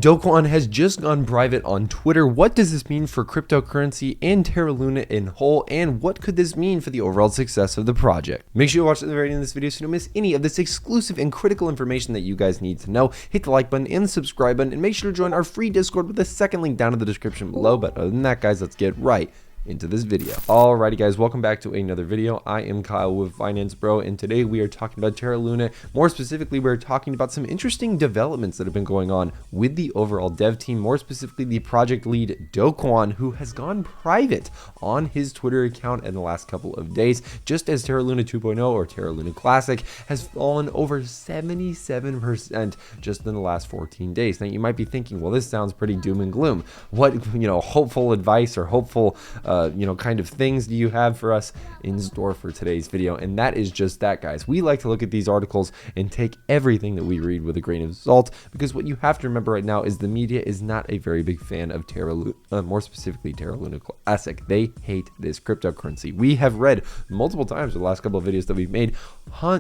Do Kwon has just gone private on Twitter. What does this mean for cryptocurrency and Terra Luna in whole, and what could this mean for the overall success of the project? Make sure you watch the very end of this video so you don't miss any of this exclusive and critical information that you guys need to know. Hit the like button and the subscribe button, and make sure to join our free Discord with the second link down in the description below. But other than that, guys, let's get right into this video. Alrighty guys, welcome back to another video. I am Kyle with Finance Bro, and today we are talking about Terra Luna. More specifically, we're talking about some interesting developments that have been going on with the overall dev team, more specifically the project lead Do Kwon, who has gone private on his Twitter account in the last couple of days, just as Terra Luna 2.0 or Terra Luna Classic has fallen over 77% just in the last 14 days. Now you might be thinking, well, this sounds pretty doom and gloom. What, hopeful advice or hopeful kind of things do you have for us in store for today's video? And that is just that, guys. We like to look at these articles and take everything that we read with a grain of salt, because what you have to remember right now is the media is not a very big fan of Terra Luna, more specifically Terra Luna Classic. They hate this cryptocurrency. We have read multiple times in the last couple of videos that we've made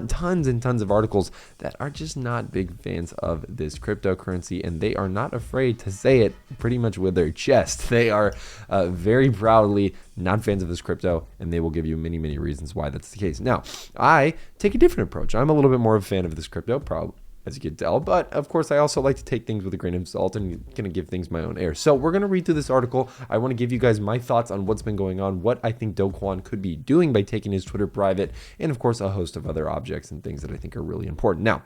tons and tons of articles that are just not big fans of this cryptocurrency, and they are not afraid to say it pretty much with their chest. They are very proudly not fans of this crypto, and they will give you many reasons why that's the case. Now, I take a different approach. I'm a little bit more of a fan of this crypto, probably, as you can tell, but of course I also like to take things with a grain of salt and kind of give things my own air. So we're going to read through this article. I want to give you guys my thoughts on what's been going on, what I think Do Kwon could be doing by taking his Twitter private, and of course a host of other objects and things that I think are really important. Now,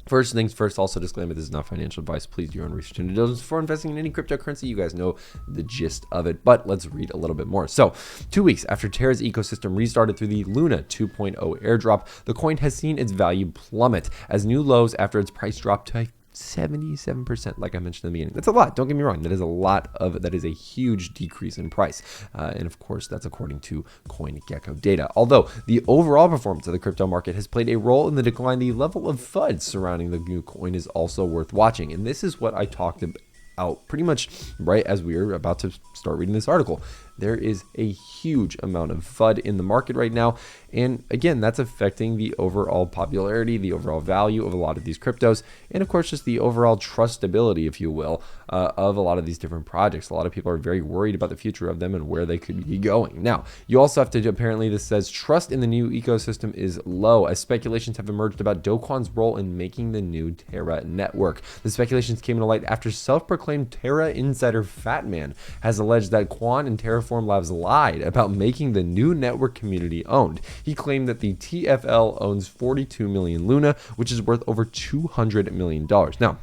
first things first, also disclaimer, this is not financial advice. Please do your own research and due diligence before investing in any cryptocurrency. You guys know the gist of it, but let's read a little bit more. So 2 weeks after Terra's ecosystem restarted through the Luna 2.0 airdrop, the coin has seen its value plummet as new lows after its price dropped to 77%, like I mentioned in the beginning. That's a lot. Don't get me wrong. That is a lot of, that is a huge decrease in price. And of course, that's according to CoinGecko data. Although the overall performance of the crypto market has played a role in the decline, the level of FUD surrounding the new coin is also worth watching. And this is what I talked about pretty much right as we were about to start reading this article. There is a huge amount of FUD in the market right now. And again, that's affecting the overall popularity, the overall value of a lot of these cryptos, and of course, just the overall trustability, if you will, of a lot of these different projects. A lot of people are very worried about the future of them and where they could be going. Now, you also have to, apparently this says, trust in the new ecosystem is low as speculations have emerged about Do Kwon's role in making the new Terra network. The speculations came to light after self-proclaimed Terra insider Fatman has alleged that Kwon and Terraform Labs lied about making the new network community owned. He claimed that the TFL owns 42 million Luna, which is worth over $200 million. Now,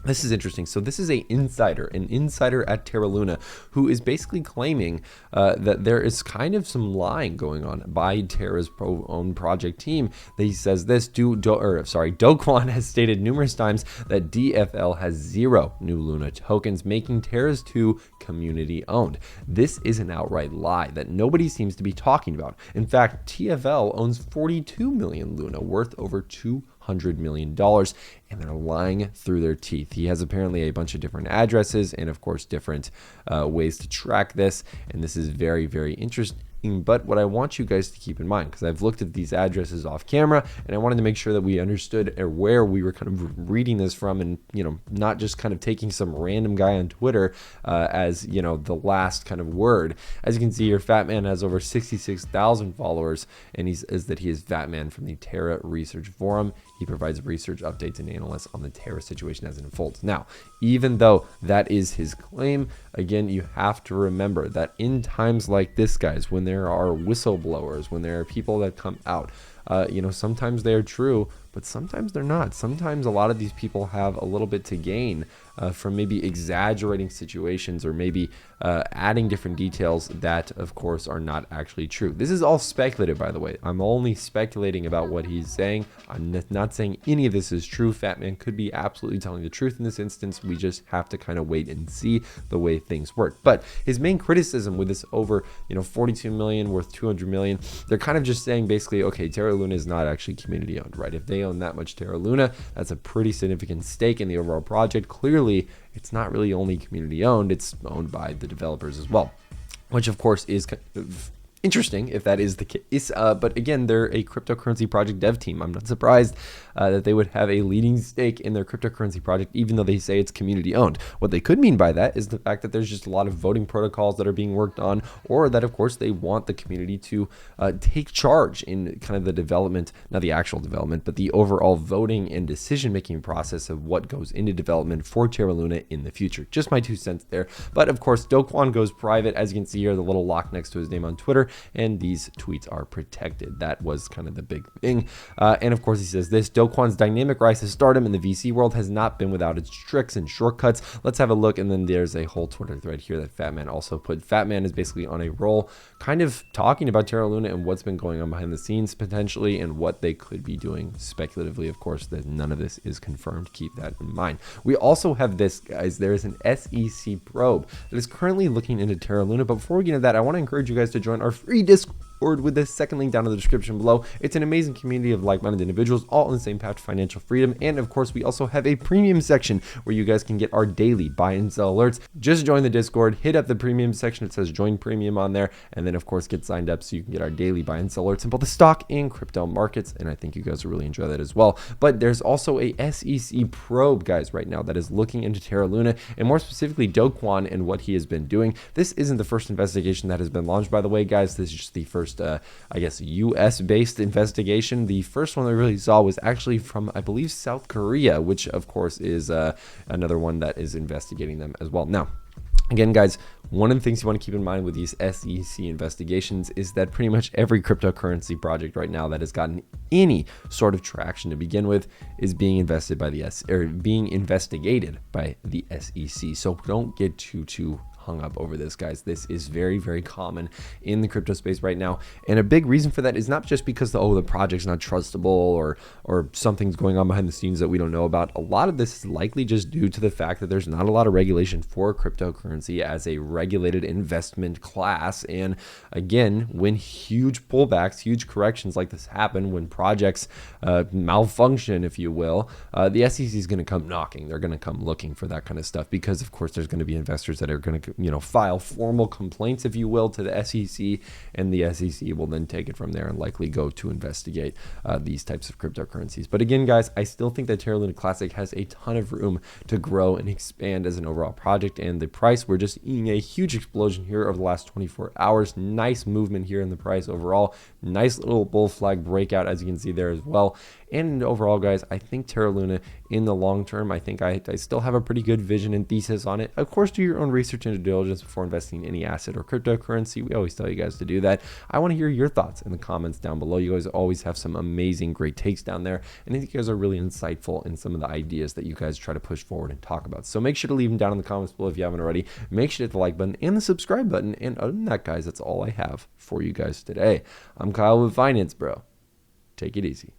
this is interesting. So this is an insider at Terra Luna, who is basically claiming that there is kind of some lying going on by Terra's own project team. He says this, Do Kwon has stated numerous times that DFL has 0 new Luna tokens, making Terra's 2 community owned. This is an outright lie that nobody seems to be talking about. In fact, TFL owns 42 million Luna, worth over $200 million, and they're lying through their teeth. He has apparently a bunch of different addresses and of course different ways to track this, and this is very interesting. But what I want you guys to keep in mind, because I've looked at these addresses off camera and I wanted to make sure that we understood where we were kind of reading this from, and not just kind of taking some random guy on Twitter as the last kind of word. As you can see here, Fatman has over 66,000 followers, and he says that he is Fatman from the Terra Research Forum. He provides research updates and analysis on the Terra situation as it unfolds. Now, even though that is his claim, again, you have to remember that in times like this, guys, when there are whistleblowers, when there are people that come out, sometimes they are true, but sometimes they're not. Sometimes a lot of these people have a little bit to gain from maybe exaggerating situations or maybe adding different details that, of course, are not actually true. This is all speculative, by the way. I'm only speculating about what he's saying. I'm not saying any of this is true. Fatman could be absolutely telling the truth in this instance. We just have to kind of wait and see the way things work. But his main criticism with this over, 42 million worth 200 million, they're kind of just saying basically, okay, Terra Luna is not actually community owned, right? If they own that much Terra Luna, that's a pretty significant stake in the overall project. Clearly, it's not really only community owned, it's owned by the developers as well, which of course is kind of Interesting if that is the case, but again, they're a cryptocurrency project dev team. I'm not surprised that they would have a leading stake in their cryptocurrency project, even though they say it's community owned. What they could mean by that is the fact that there's just a lot of voting protocols that are being worked on, or that of course they want the community to take charge in kind of the development, not the actual development, but the overall voting and decision making process of what goes into development for Terra Luna in the future. Just my 2 cents there. But of course, Do Kwon goes private, as you can see here, the little lock next to his name on Twitter, and these tweets are protected. That was kind of the big thing. And of course, he says this: Do Kwon's dynamic rise to stardom in the VC world has not been without its tricks and shortcuts. Let's have a look. And then there's a whole Twitter thread here that Fatman also put. Fatman is basically on a roll, kind of talking about Terra Luna and what's been going on behind the scenes potentially, and what they could be doing speculatively. Of course, that none of this is confirmed. Keep that in mind. We also have this, guys. There is an SEC probe that is currently looking into Terra Luna. But before we get into that, I want to encourage you guys to join our free Discord with the second link down in the description below. It's an amazing community of like-minded individuals all on the same path to financial freedom. And of course, we also have a premium section where you guys can get our daily buy and sell alerts. Just join the Discord, hit up the premium section. It says join premium on there, and then of course get signed up so you can get our daily buy and sell alerts in both the stock and crypto markets. And I think you guys will really enjoy that as well. But there's also a SEC probe, guys, right now that is looking into Terra Luna, and more specifically Do Kwon and what he has been doing. This isn't the first investigation that has been launched, by the way, guys. This is just the first I guess US based investigation. The first one that we really saw was actually from, I believe, South Korea, which of course is another one that is investigating them as well. Now, again, guys, one of the things you want to keep in mind with these SEC investigations is that pretty much every cryptocurrency project right now that has gotten any sort of traction to begin with is being investigated by the SEC. So don't get too hung up over this, guys. This is very, very common in the crypto space right now, and a big reason for that is not just because the project's not trustable or something's going on behind the scenes that we don't know about. A lot of this is likely just due to the fact that there's not a lot of regulation for cryptocurrency as a regulated investment class. And again, when huge pullbacks, huge corrections like this happen, when projects malfunction, if you will, the SEC is going to come knocking. They're going to come looking for that kind of stuff, because of course there's going to be investors that are going to file formal complaints, if you will, to the SEC, and the SEC will then take it from there and likely go to investigate these types of cryptocurrencies. But again, guys, I still think that Terra Luna Classic has a ton of room to grow and expand as an overall project, and the price, we're just seeing a huge explosion here over the last 24 hours. Nice movement here in the price overall. Nice little bull flag breakout, as you can see there as well. And overall, guys, I think Terra Luna in the long term, I think I still have a pretty good vision and thesis on it. Of course, do your own research and due diligence before investing in any asset or cryptocurrency. We always tell you guys to do that. I want to hear your thoughts in the comments down below. You guys always have some amazing, great takes down there, and I think you guys are really insightful in some of the ideas that you guys try to push forward and talk about. So make sure to leave them down in the comments below if you haven't already. Make sure to hit the like button and the subscribe button. And other than that, guys, that's all I have for you guys today. I'm Kyle with Finance Bro. Take it easy.